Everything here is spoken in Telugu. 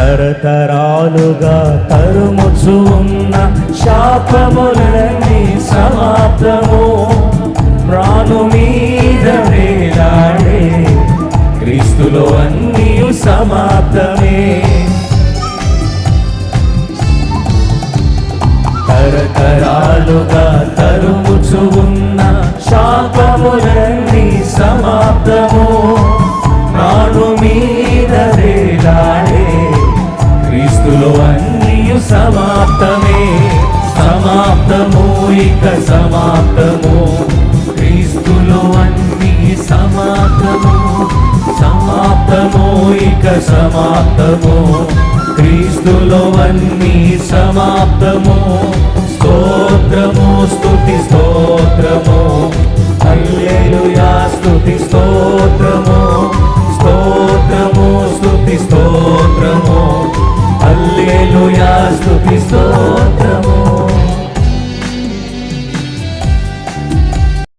తరతరాలుగా తరుముచు ఉన్న శాపములన్నీ సమాప్తము. ప్రాణు మీద వేలాడే క్రీస్తులో అన్నీ సమాప్తమే. తరతరాలుగా తరుముచు ఉన్న శాపములన్నీ సమాప్తము. ప్రాణు మీద వేలాడే క్రీస్తులో అన్నీ సమాప్తమే. సమాప్తము ఇక సమాప్తము, క్రీస్తులో అన్నీ సమాప్తము. సమాప్తము ఇక సమాప్తము, క్రీస్తులో అన్నీ సమాప్తము. స్తోత్రము స్తుతి స్తోత్రము, హల్లెలూయా స్తుతి స్తోత్రము. స్తోత్రము